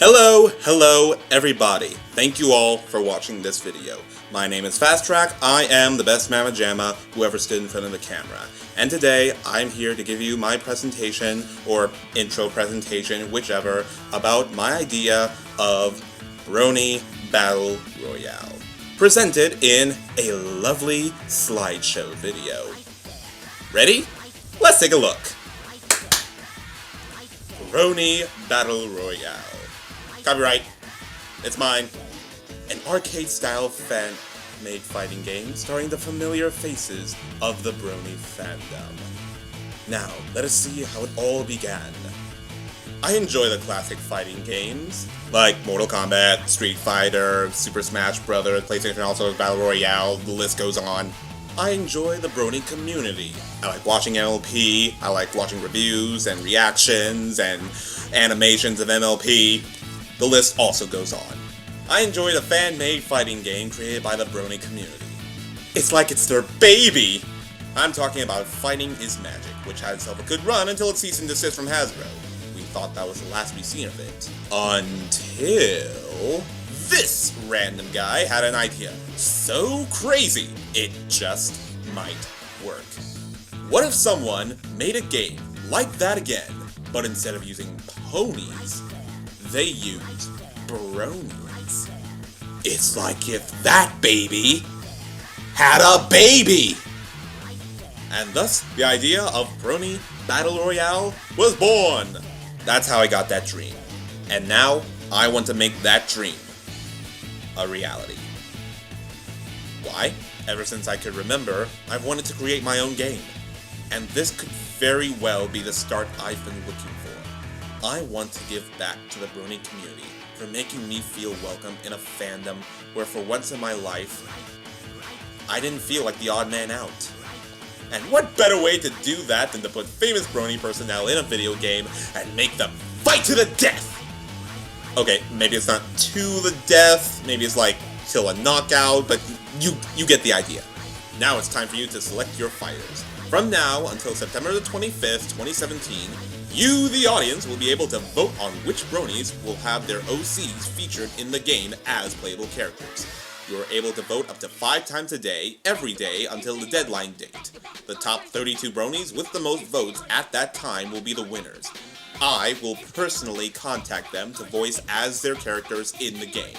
Hello everybody. Thank you all for watching this video. My name is Fast Track. I am the best mamma jamma who ever stood in front of the camera. And today, I'm here to give you my presentation, or intro presentation, whichever, about my idea of Brony Battle Royale. Presented in a lovely slideshow video. Ready? Let's take a look. Brony Battle Royale. Copyright. It's mine. An arcade-style fan-made fighting game starring the familiar faces of the Brony fandom. Now, let us see how it all began. I enjoy the classic fighting games, like Mortal Kombat, Street Fighter, Super Smash Bros., PlayStation also Battle Royale, the list goes on. I enjoy the Brony community. I like watching MLP, I like watching reviews and reactions and animations of MLP. The list also goes on. I enjoy the fan-made fighting game created by the Brony community. It's like it's their baby! I'm talking about Fighting is Magic, which had itself a good run until it ceased and desist from Hasbro. We thought that was the last we've seen of it. Until this random guy had an idea so crazy, it just might work. What if someone made a game like that again, but instead of using ponies, they used bronies? It's like if that baby had a baby! And thus, the idea of Brony Battle Royale was born! That's how I got that dream. And now, I want to make that dream a reality. Why? Ever since I could remember, I've wanted to create my own game. And this could very well be the start I've been looking for. I want to give back to the Brony community for making me feel welcome in a fandom where for once in my life, I didn't feel like the odd man out. And what better way to do that than to put famous Brony personnel in a video game and make them fight to the death? Okay, maybe it's not to the death, maybe it's like till a knockout, but you get the idea. Now it's time for you to select your fighters. From now until September the 25th, 2017, you, the audience, will be able to vote on which Bronies will have their OCs featured in the game as playable characters. You are able to vote up to 5 times a day, every day, until the deadline date. The top 32 Bronies with the most votes at that time will be the winners. I will personally contact them to voice as their characters in the game.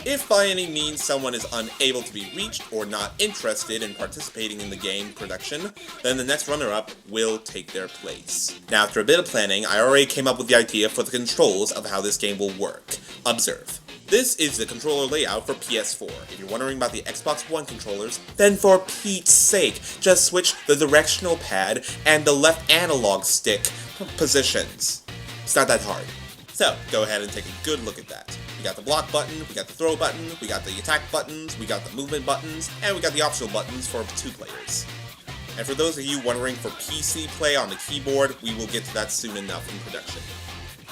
If by any means someone is unable to be reached or not interested in participating in the game production, then the next runner-up will take their place. Now, after a bit of planning, I already came up with the idea for the controls of how this game will work. Observe. This is the controller layout for PS4. If you're wondering about the Xbox One controllers, then for Pete's sake, just switch the directional pad and the left analog stick positions. It's not that hard. So, go ahead and take a good look at that. We got the block button, we got the throw button, we got the attack buttons, we got the movement buttons, and we got the optional buttons for 2 players. And for those of you wondering for PC play on the keyboard, we will get to that soon enough in production.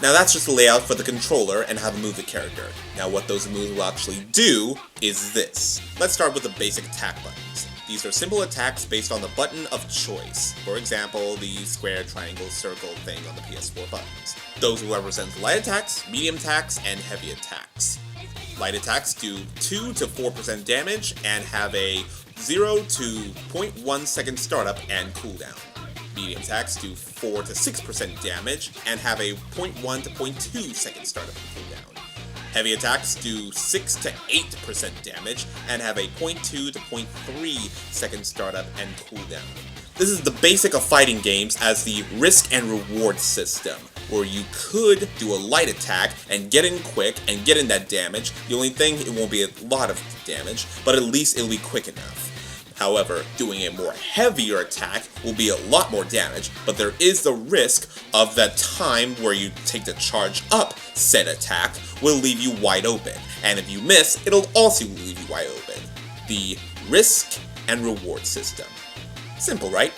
Now that's just the layout for the controller and how to move the character. Now what those moves will actually do is this. Let's start with the basic attack buttons. These are simple attacks based on the button of choice. For example, the square, triangle, circle thing on the PS4 buttons. Those will represent light attacks, medium attacks, and heavy attacks. Light attacks do 2 to 4% damage and have a 0 to 0.1 second startup and cooldown. Medium attacks do 4 to 6% damage and have a 0.1 to 0.2 second startup and cooldown. Heavy attacks do 6 to 8% damage and have a 0.2 to 0.3 second startup and cooldown. This is the basic of fighting games as the risk and reward system, where you could do a light attack and get in quick and get in that damage. The only thing, it won't be a lot of damage, but at least it'll be quick enough. However, doing a more heavier attack will be a lot more damage, but there is the risk of that time where you take the charge up said attack will leave you wide open, and if you miss, it'll also leave you wide open. The risk and reward system. Simple, right?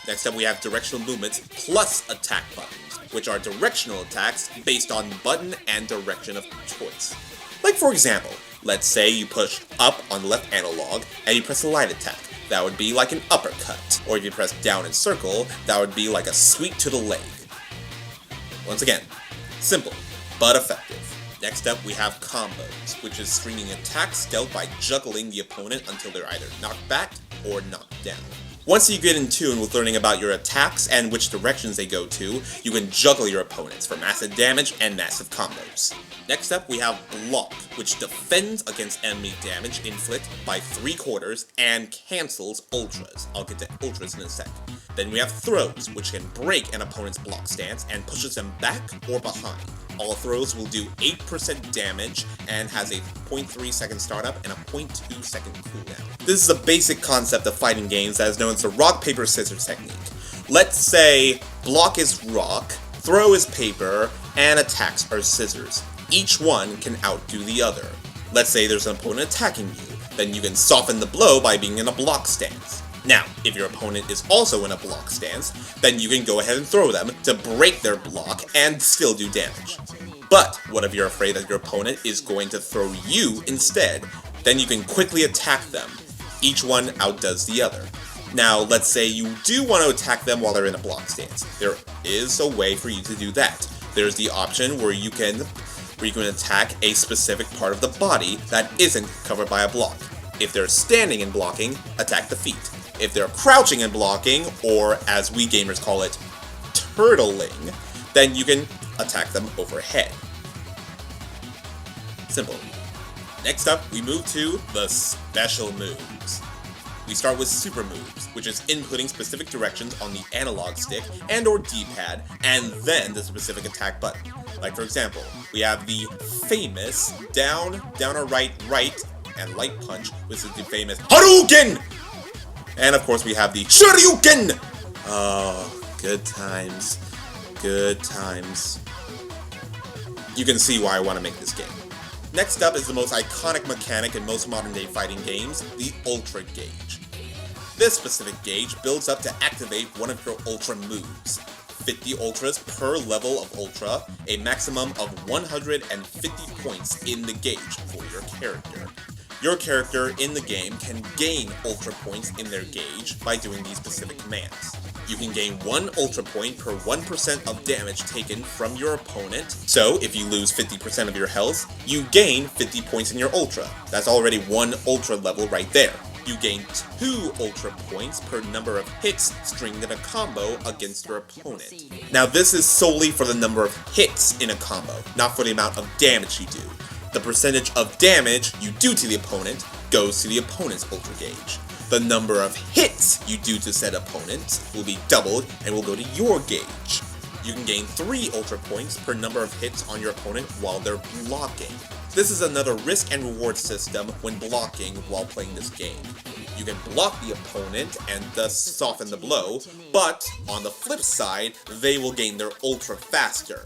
Next up we have directional movements plus attack buttons, which are directional attacks based on button and direction of choice. Like for example, let's say you push up on the left analog and you press a light attack. That would be like an uppercut. Or if you press down and circle, that would be like a sweep to the leg. Once again, simple, but effective. Next up, we have combos, which is stringing attack stealth by juggling the opponent until they're either knocked back or knocked down. Once you get in tune with learning about your attacks and which directions they go to, you can juggle your opponents for massive damage and massive combos. Next up, we have Block, which defends against enemy damage inflicted by 3/4 and cancels ultras. I'll get to ultras in a sec. Then we have Throws, which can break an opponent's block stance and pushes them back or behind. All throws will do 8% damage and has a 0.3 second startup and a 0.2 second cooldown. This is a basic concept of fighting games that is known as the rock, paper, scissors technique. Let's say block is rock, throw is paper, and attacks are scissors. Each one can outdo the other. Let's say there's an opponent attacking you, then you can soften the blow by being in a block stance. Now, if your opponent is also in a block stance, then you can go ahead and throw them to break their block and still do damage. But what if you're afraid that your opponent is going to throw you instead? Then you can quickly attack them. Each one outdoes the other. Now, let's say you do want to attack them while they're in a block stance. There is a way for you to do that. There's the option where you can attack a specific part of the body that isn't covered by a block. If they're standing and blocking, attack the feet. If they're crouching and blocking, or as we gamers call it, turtling, then you can attack them overhead. Simple. Next up, we move to the special moves. We start with super moves, which is inputting specific directions on the analog stick and or D-pad, and then the specific attack button. Like for example, we have the famous down or right, and light punch, which is the famous Hadouken! And of course we have the Shoryuken! Oh, good times. Good times. You can see why I want to make this game. Next up is the most iconic mechanic in most modern day fighting games, the Ultra Gauge. This specific gauge builds up to activate one of your Ultra moves. 50 Ultras per level of Ultra, a maximum of 150 points in the gauge for your character. Your character in the game can gain Ultra points in their gauge by doing these specific commands. You can gain 1 Ultra point per 1% of damage taken from your opponent. So, if you lose 50% of your health, you gain 50 points in your Ultra. That's already 1 Ultra level right there. You gain 2 Ultra points per number of hits stringed in a combo against your opponent. Now, this is solely for the number of hits in a combo, not for the amount of damage you do. The percentage of damage you do to the opponent goes to the opponent's Ultra Gauge. The number of hits you do to said opponent will be doubled and will go to your gauge. You can gain 3 Ultra points per number of hits on your opponent while they're blocking. This is another risk and reward system when blocking while playing this game. You can block the opponent and thus soften the blow, but on the flip side, they will gain their Ultra faster.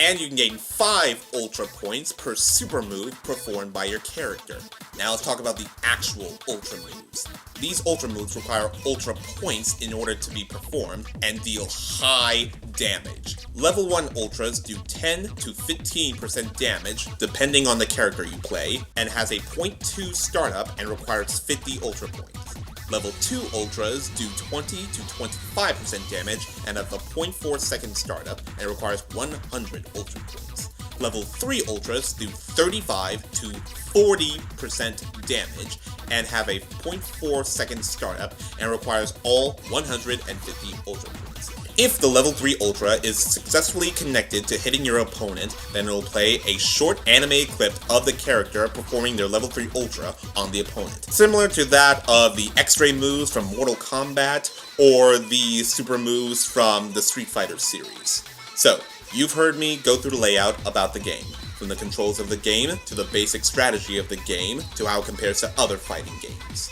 And you can gain 5 Ultra points per super move performed by your character. Now let's talk about the actual Ultra moves. These Ultra moves require Ultra points in order to be performed and deal high damage. Level 1 Ultras do 10 to 15% damage depending on the character you play, and has a 0.2 startup and requires 50 Ultra points. Level 2 Ultras do 20 to 25% damage and have a 0.4 second startup and requires 100 Ultra points. Level 3 Ultras do 35 to 40% damage and have a 0.4 second startup and requires all 150 Ultra points. If the level 3 Ultra is successfully connected to hitting your opponent, then it will play a short anime clip of the character performing their level 3 Ultra on the opponent. Similar to that of the X-ray moves from Mortal Kombat or the super moves from the Street Fighter series. So, you've heard me go through the layout about the game, from the controls of the game to the basic strategy of the game to how it compares to other fighting games.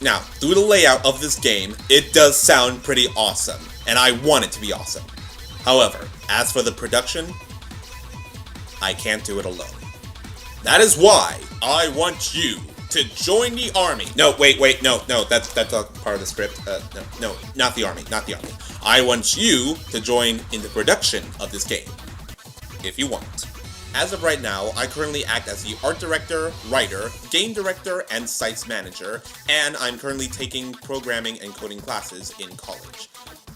Now, through the layout of this game, it does sound pretty awesome, and I want it to be awesome. However, as for the production, I can't do it alone. That is why I want you to join the army. No, wait, no, that's a part of the script. No, not the army. I want you to join in the production of this game, if you want. As of right now, I currently act as the art director, writer, game director, and sites manager, and I'm currently taking programming and coding classes in college.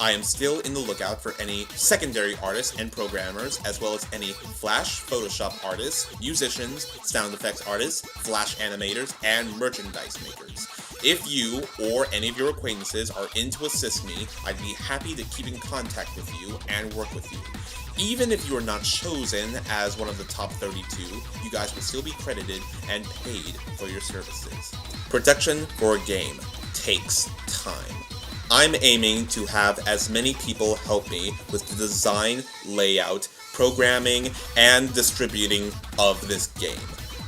I am still in the lookout for any secondary artists and programmers, as well as any Flash, Photoshop artists, musicians, sound effects artists, Flash animators, and merchandise makers. If you or any of your acquaintances are in to assist me, I'd be happy to keep in contact with you and work with you. Even if you are not chosen as one of the top 32, you guys will still be credited and paid for your services. Production for a game takes time. I'm aiming to have as many people help me with the design, layout, programming, and distributing of this game.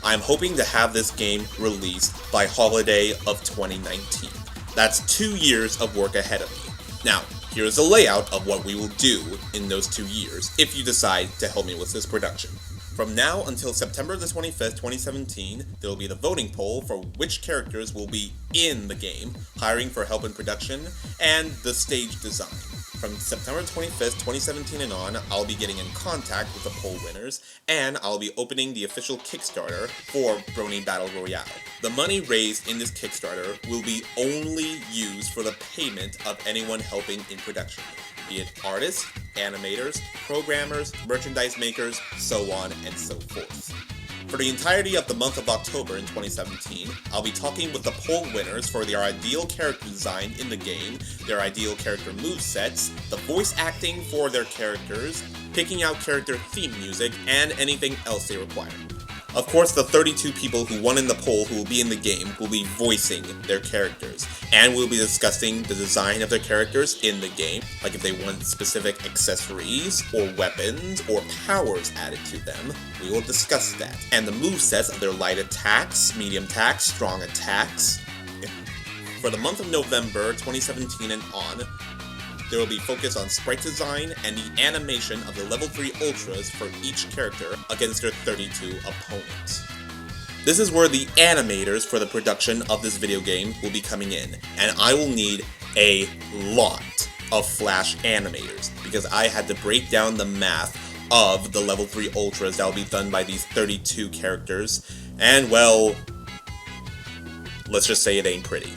I'm hoping to have this game released by holiday of 2019. That's 2 years of work ahead of me. Now, here's a layout of what we will do in those 2 years if you decide to help me with this production. From now until September the 25th, 2017, there will be the voting poll for which characters will be in the game, hiring for help in production, and the stage design. From September 25th, 2017 and on, I'll be getting in contact with the poll winners, and I'll be opening the official Kickstarter for Brony Battle Royale. The money raised in this Kickstarter will be only used for the payment of anyone helping in production, be it artists, animators, programmers, merchandise makers, so on and so forth. For the entirety of the month of October in 2017, I'll be talking with the poll winners for their ideal character design in the game, their ideal character movesets, the voice acting for their characters, picking out character theme music, and anything else they require. Of course, the 32 people who won in the poll who will be in the game will be voicing their characters, and we'll be discussing the design of their characters in the game, like if they want specific accessories, or weapons, or powers added to them. We will discuss that. And the movesets of their light attacks, medium attacks, strong attacks. For the month of November 2017 and on, there will be focus on sprite design and the animation of the level 3 ultras for each character against their 32 opponents. This is where the animators for the production of this video game will be coming in, and I will need a lot of Flash animators because I had to break down the math of the level 3 ultras that will be done by these 32 characters, and well, let's just say it ain't pretty.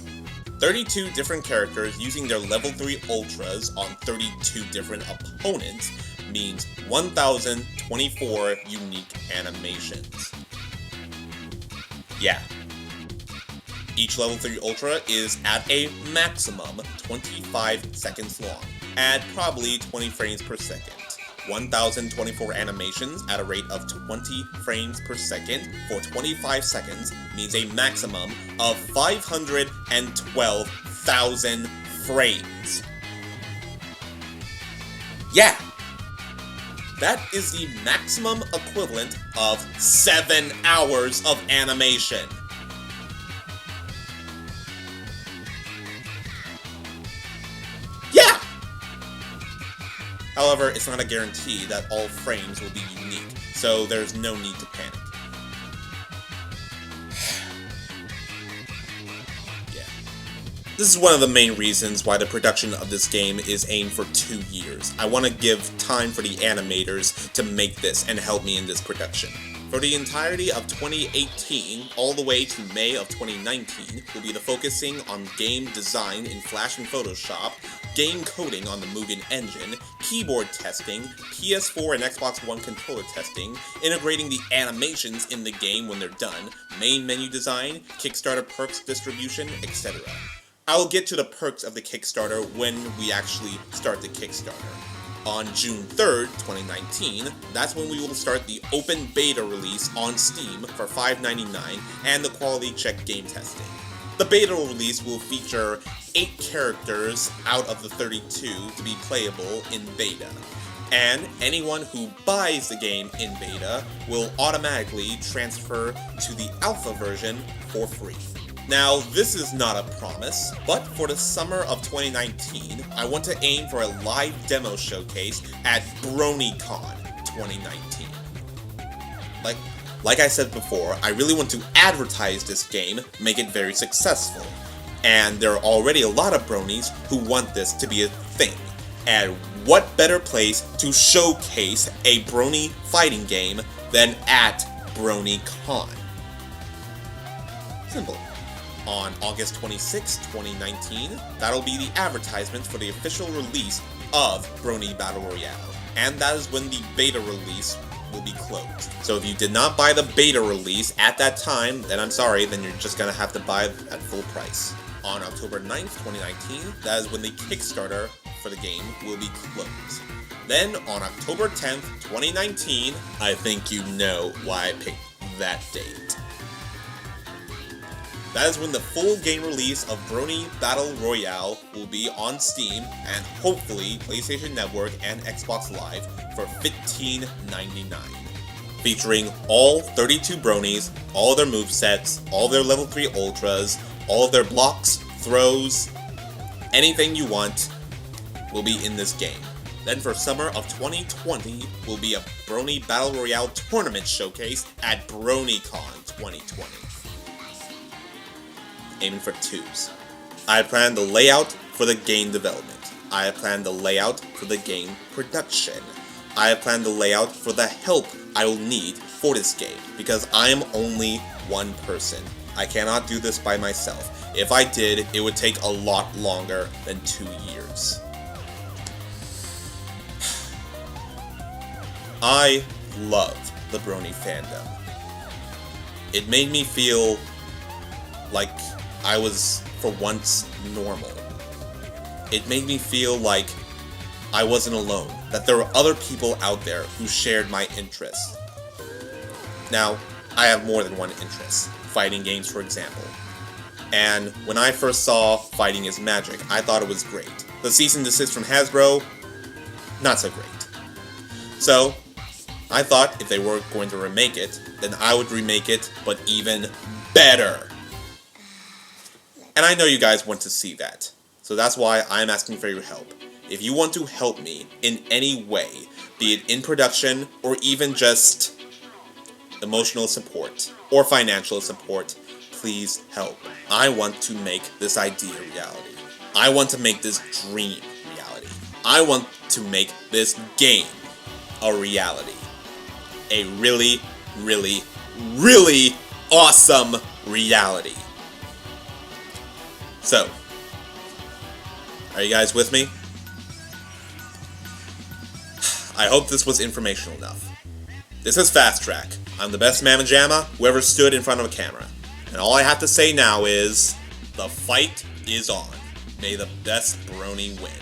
32 different characters using their level 3 ultras on 32 different opponents means 1,024 unique animations. Yeah. Each level 3 ultra is at a maximum 25 seconds long, at probably 20 frames per second. 1,024 animations at a rate of 20 frames per second for 25 seconds means a maximum of 512,000 frames. Yeah! That is the maximum equivalent of 7 hours of animation. Yeah! However, it's not a guarantee that all frames will be unique, so there's no need to panic. Yeah. This is one of the main reasons why the production of this game is aimed for 2 years. I want to give time for the animators to make this and help me in this production. For the entirety of 2018, all the way to May of 2019, will be the focusing on game design in Flash and Photoshop, game coding on the Mugen engine, keyboard testing, PS4 and Xbox One controller testing, integrating the animations in the game when they're done, main menu design, Kickstarter perks distribution, etc. I will get to the perks of the Kickstarter when we actually start the Kickstarter. On June 3rd, 2019, that's when we will start the open beta release on Steam for $5.99 and the quality check game testing. The beta release will feature 8 characters out of the 32 to be playable in beta, and anyone who buys the game in beta will automatically transfer to the alpha version for free. Now, this is not a promise, but for the summer of 2019, I want to aim for a live demo showcase at BronyCon 2019. Like I said before, I really want to advertise this game, make it very successful. And there are already a lot of bronies who want this to be a thing. And what better place to showcase a brony fighting game than at BronyCon? Simple. On August 26, 2019, that'll be the advertisement for the official release of Brony Battle Royale. And that is when the beta release will be closed. So if you did not buy the beta release at that time, then I'm sorry, then you're just gonna have to buy it at full price. On October 9th, 2019, that is when the Kickstarter for the game will be closed. Then on October 10th, 2019, I think you know why I picked that date. That is when the full game release of Brony Battle Royale will be on Steam and hopefully PlayStation Network and Xbox Live for $15.99. Featuring all 32 Bronies, all their movesets, all their level 3 ultras, all of their blocks, throws, anything you want will be in this game. Then for summer of 2020 will be a Brony Battle Royale tournament showcase at BronyCon 2020. Aiming for 2s. I plan the layout for the game development. I have planned the layout for the game production. I have planned the layout for the help I will need for this game, because I am only one person. I cannot do this by myself. If I did, it would take a lot longer than 2 years. I love the Brony fandom. It made me feel like I was, for once, normal. It made me feel like I wasn't alone, that there were other people out there who shared my interests. Now, I have more than one interest, fighting games for example. And when I first saw Fighting is Magic, I thought it was great. The cease and desist from Hasbro, not so great. So, I thought if they were going to remake it, then I would remake it, but even better. And I know you guys want to see that. So that's why I'm asking for your help. If you want to help me in any way, be it in production or even just emotional support or financial support, please help. I want to make this idea reality. I want to make this dream reality. I want to make this game a reality. A really, really, really awesome reality. So, are you guys with me? I hope this was informational enough. This is Fast Track. I'm the best mamma jamma who ever stood in front of a camera. And all I have to say now is, the fight is on. May the best Brony win.